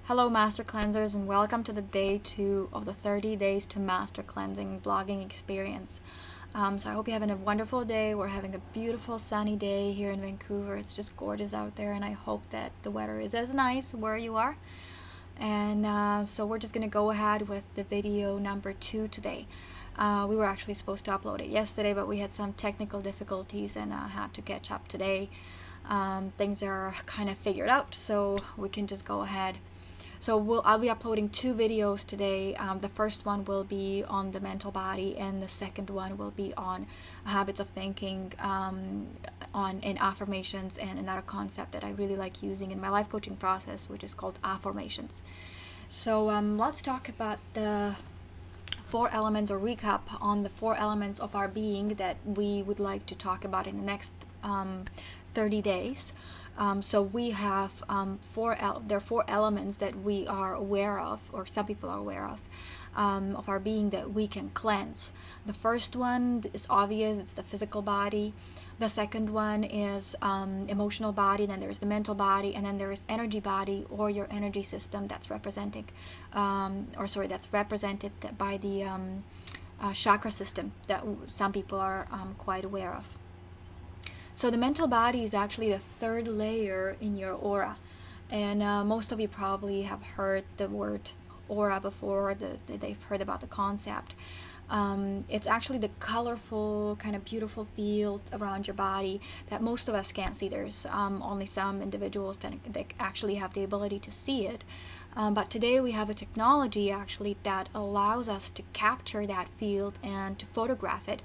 Hello, Master Cleansers, and welcome to the day 2 of the 30 Days to Master Cleansing blogging experience. So I hope you're having a wonderful day. We're having a beautiful sunny day here in Vancouver. It's just gorgeous out there, and I hope that the weather is as nice where you are. And so we're just going to go ahead with the video number 2 today. We were actually supposed to upload it yesterday, but we had some technical difficulties and had to catch up today. Things are kind of figured out, so we can just go ahead. So I'll be uploading 2 videos today. The first one will be on the mental body, and the second one will be on habits of thinking, in affirmations, and another concept that I really like using in my life coaching process, which is called affirmations. So let's talk about the 4 elements, or recap on the 4 elements of our being that we would like to talk about in the next 30 days. So we have there are 4 elements that we are aware of, or some people are aware of our being, that we can cleanse. The first one is obvious, it's the physical body. The second one is emotional body. Then there's the mental body, and then there is energy body, or your energy system that's represented by the chakra system that some people are quite aware of. So the mental body is actually the 3rd layer in your aura, and most of you probably have heard the word aura before. They've heard about the concept. It's actually the colorful, kind of beautiful field around your body that most of us can't see. There's only some individuals that actually have the ability to see it. But today we have a technology actually that allows us to capture that field and to photograph it.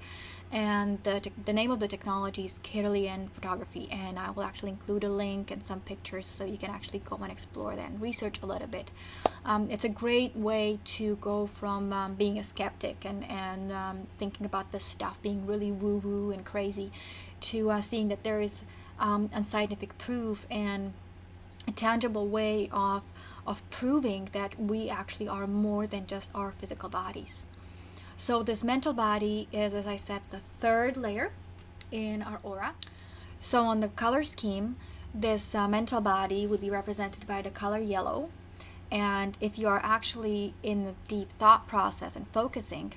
And the name of the technology is Kirlian photography, and I will actually include a link and some pictures so you can actually go and explore that and research a little bit. It's a great way to go from being a skeptic and thinking about this stuff being really woo-woo and crazy, to seeing that there is unscientific proof and a tangible way of proving that we actually are more than just our physical bodies. So this mental body is, as I said, the 3rd layer in our aura. So on the color scheme, this mental body would be represented by the color yellow. And if you are actually in the deep thought process and focusing,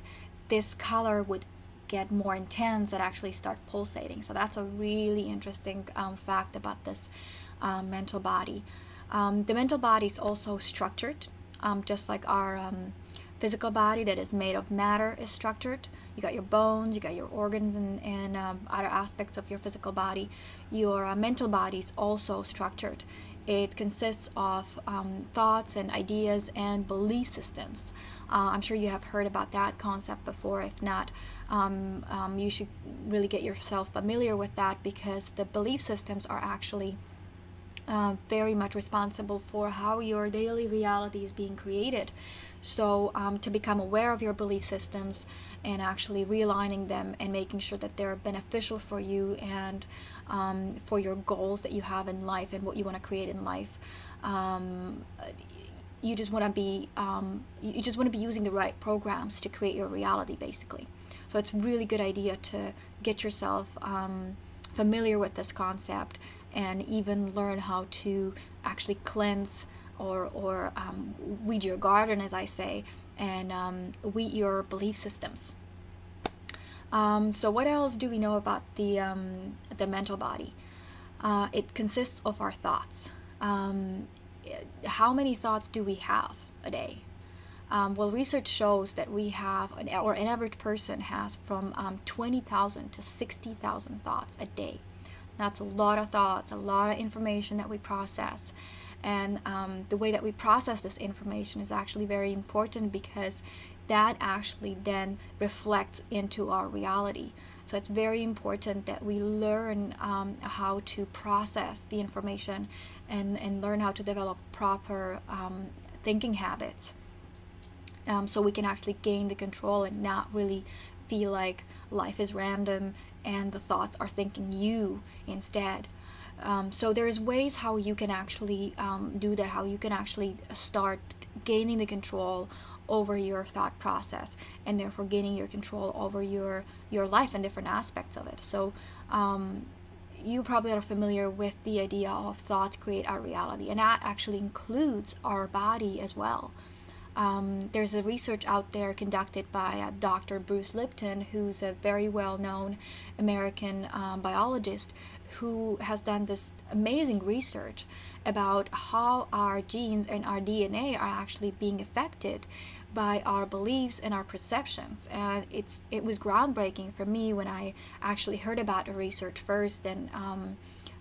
this color would get more intense and actually start pulsating. So that's a really interesting fact about this mental body. The mental body is also structured, just like our physical body that is made of matter is structured. You got your bones, you got your organs, and other aspects of your physical body. Your mental body is also structured. It consists of thoughts and ideas and belief systems. I'm sure you have heard about that concept before. If not, you should really get yourself familiar with that, because the belief systems are actually very much responsible for how your daily reality is being created. So to become aware of your belief systems and actually realigning them and making sure that they're beneficial for you and for your goals that you have in life and what you want to create in life, you just want to be using the right programs to create your reality, basically. So it's a really good idea to get yourself familiar with this concept, and even learn how to actually cleanse or weed your garden, as I say, and weed your belief systems. So what else do we know about the mental body? It consists of our thoughts. How many thoughts do we have a day? Well, research shows that we have, or an average person has, from 20,000 to 60,000 thoughts a day. That's a lot of thoughts, a lot of information that we process. And the way that we process this information is actually very important, because that actually then reflects into our reality. So it's very important that we learn how to process the information and learn how to develop proper thinking habits, so we can actually gain the control and not really feel like life is random and the thoughts are thinking you instead. So there's ways how you can actually do that, how you can actually start gaining the control over your thought process, and therefore gaining your control over your life and different aspects of it. So you probably are familiar with the idea of thoughts create our reality, and that actually includes our body as well. There's a research out there conducted by Dr. Bruce Lipton, who's a very well-known American biologist, who has done this amazing research about how our genes and our DNA are actually being affected by our beliefs and our perceptions. And it was groundbreaking for me when I actually heard about the research first. And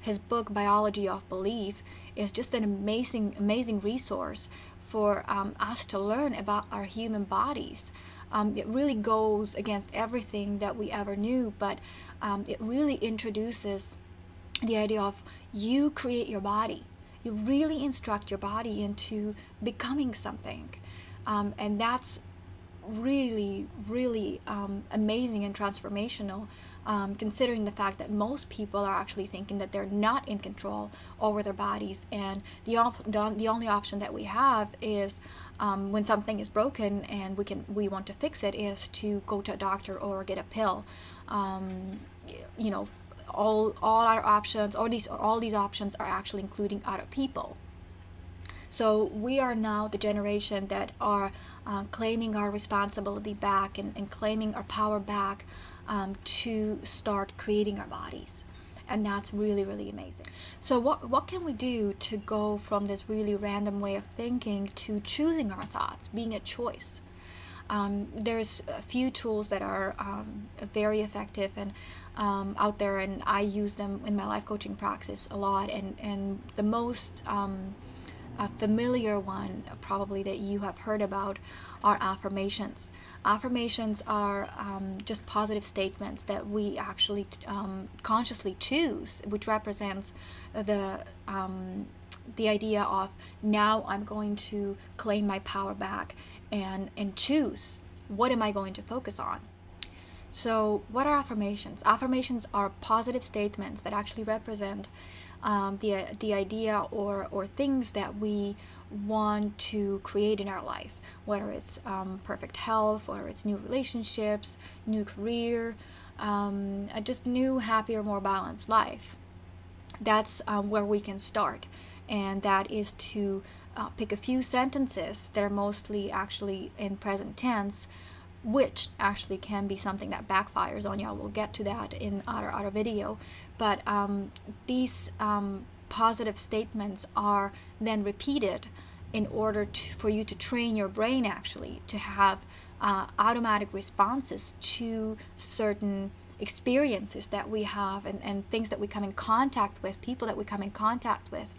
his book Biology of Belief is just an amazing resource for us to learn about our human bodies. It really goes against everything that we ever knew, but it really introduces the idea of you create your body. You really instruct your body into becoming something. And that's really amazing and transformational, considering the fact that most people are actually thinking that they're not in control over their bodies, and the only option that we have is when something is broken and we want to fix it, is to go to a doctor or get a pill. You know, all our options, all these options are actually including other people. So we are now the generation that are claiming our responsibility back and claiming our power back to start creating our bodies. And that's really amazing. So what can we do to go from this really random way of thinking to choosing our thoughts, being a choice? There's a few tools that are very effective and out there, and I use them in my life coaching practice a lot. And the most familiar one probably that you have heard about are affirmations. Affirmations are just positive statements that we actually consciously choose, which represents the idea of, now I'm going to claim my power back and choose what am I going to focus on. So what are affirmations? Affirmations are positive statements that actually represent the idea or things that we want to create in our life, whether it's perfect health, whether it's new relationships, new career, just new, happier, more balanced life. That's where we can start, and that is to pick a few sentences that are mostly actually in present tense, which actually can be something that backfires on you. We'll get to that in our video. But these positive statements are then repeated in order for you to train your brain actually to have automatic responses to certain experiences that we have and things that we come in contact with, people that we come in contact with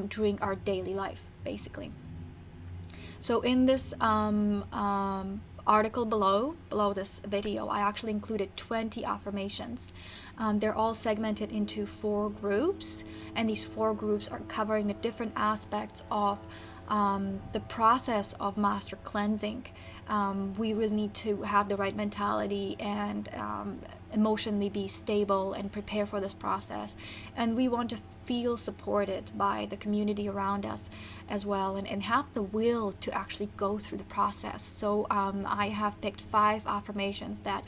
during our daily life, basically. So in this article below this video, I actually included 20 affirmations. They're all segmented into 4 groups, and these 4 groups are covering the different aspects of the process of master cleansing. We really need to have the right mentality and emotionally be stable and prepare for this process, and we want to feel supported by the community around us as well, and have the will to actually go through the process. So I have picked 5 affirmations that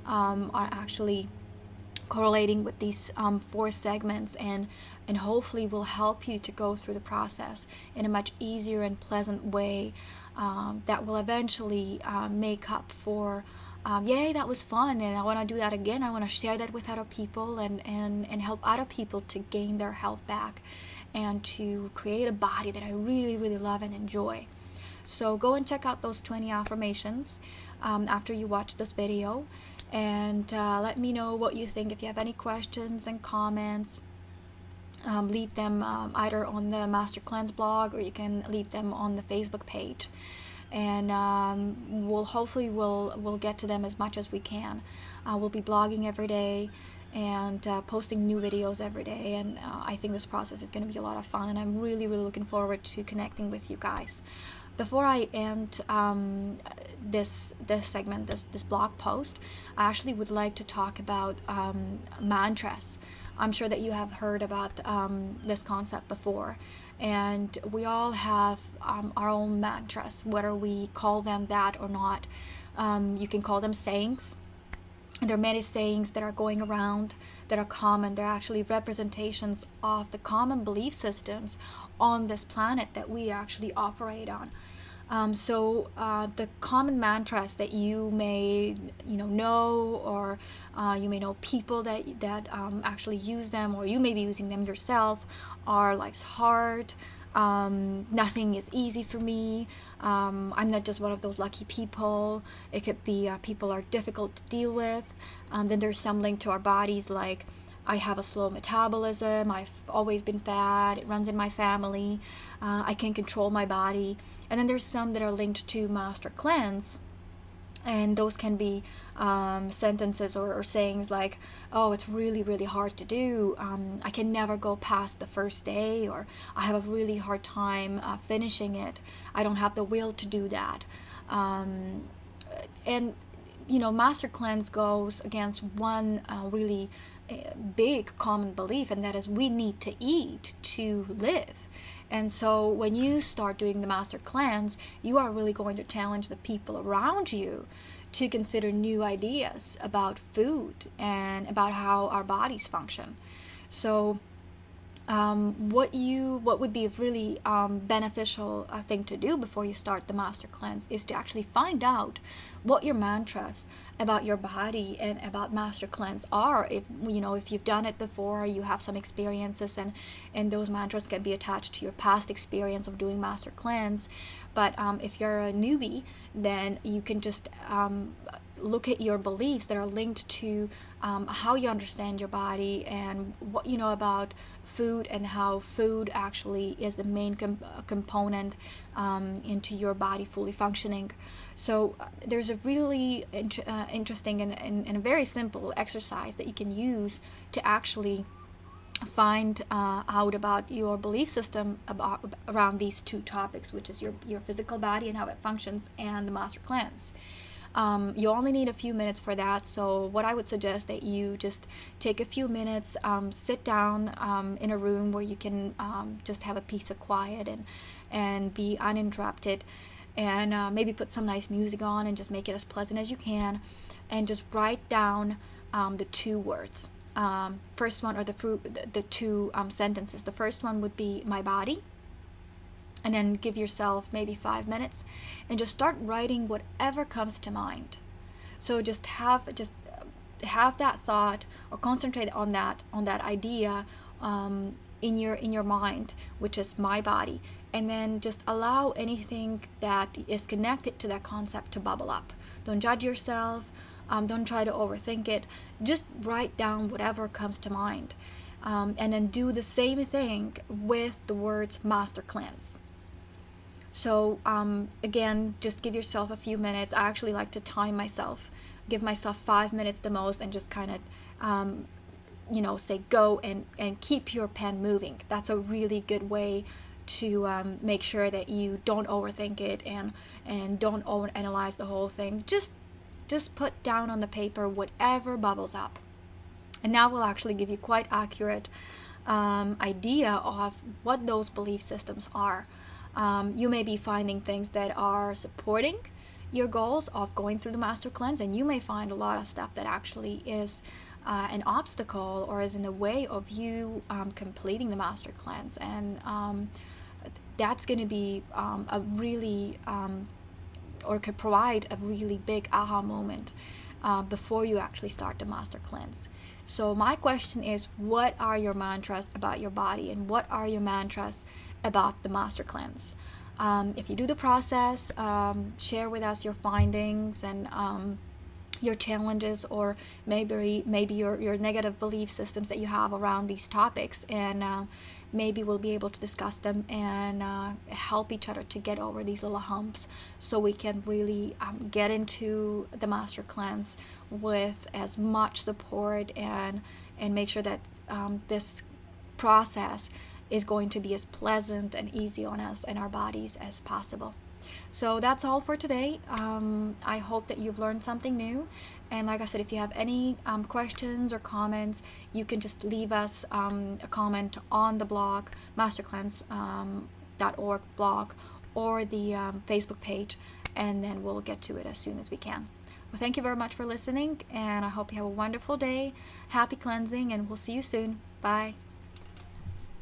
are actually correlating with these 4 segments, and hopefully will help you to go through the process in a much easier and pleasant way that will eventually make up for yay, that was fun and I want to do that again. I want to share that with other people and help other people to gain their health back and to create a body that I really love and enjoy. So go and check out those 20 affirmations after you watch this video, and let me know what you think. If you have any questions and comments, leave them either on the Master Cleanse blog, or you can leave them on the Facebook page, and we'll get to them as much as we can. We'll be blogging every day and posting new videos every day, and I think this process is going to be a lot of fun, and I'm really looking forward to connecting with you guys. Before I end this segment, this blog post, I actually would like to talk about mantras. I'm sure that you have heard about this concept before, and we all have our own mantras, whether we call them that or not. You can call them sayings. There are many sayings that are going around that are common. They're actually representations of the common belief systems on this planet that we actually operate on. The common mantras that you may know, or you may know people that actually use them, or you may be using them yourself, are life's hard, nothing is easy for me, I'm not just one of those lucky people. It could be people are difficult to deal with. Then there's some linked to our bodies, like I have a slow metabolism, I've always been fat, it runs in my family, I can control my body. And then there's some that are linked to Master Cleanse, and those can be sentences or sayings like, oh, it's really, really hard to do, I can never go past the first day, or I have a really hard time finishing it, I don't have the will to do that. And Master Cleanse goes against one really big common belief, and that is we need to eat to live. And so when you start doing the Master Cleanse, you are really going to challenge the people around you to consider new ideas about food and about how our bodies function. So what would be a really beneficial thing to do before you start the Master Cleanse is to actually find out what your mantras about your body and about Master Cleanse are. If you've done it before, you have some experiences, and those mantras can be attached to your past experience of doing Master Cleanse. But if you're a newbie, then you can just look at your beliefs that are linked to how you understand your body and what you know about food, and how food actually is the main component into your body fully functioning. So there's a really interesting and a very simple exercise that you can use to actually find out about your belief system around these two topics, which is your physical body and how it functions, and the Master Cleanse. You only need a few minutes for that, so what I would suggest that you just take a few minutes, sit down in a room where you can just have a piece of quiet and be uninterrupted, and maybe put some nice music on and just make it as pleasant as you can, and just write down the two words. First one, or the two sentences. The first one would be my body, and then give yourself maybe 5 minutes and just start writing whatever comes to mind. So just have that thought, or concentrate on that idea in your mind, which is my body, and then just allow anything that is connected to that concept to bubble up. Don't judge yourself, don't try to overthink it, just write down whatever comes to mind, and then do the same thing with the words Master Cleanse. So again, just give yourself a few minutes. I actually like to time myself, give myself 5 minutes the most, and just kind of say go, and keep your pen moving. That's a really good way to make sure that you don't overthink it and don't overanalyze the whole thing. Just put down on the paper whatever bubbles up, and that will actually give you quite accurate idea of what those belief systems are. You may be finding things that are supporting your goals of going through the Master Cleanse, and you may find a lot of stuff that actually is an obstacle or is in the way of you completing the Master Cleanse, and that's going to be a really or could provide a really big aha moment before you actually start the Master Cleanse. So my question is, what are your mantras about your body, and what are your mantras about the Master Cleanse? If you do the process, share with us your findings and your challenges, or maybe your negative belief systems that you have around these topics, and maybe we'll be able to discuss them and help each other to get over these little humps, so we can really get into the Master Cleanse with as much support, and make sure that this process is going to be as pleasant and easy on us and our bodies as possible. So that's all for today. I hope that you've learned something new, and like I said, if you have any questions or comments, you can just leave us a comment on the blog, mastercleanse.org blog, or the Facebook page, and then we'll get to it as soon as we can. Well, thank you very much for listening, and I hope you have a wonderful day. Happy cleansing, and we'll see you soon. Bye.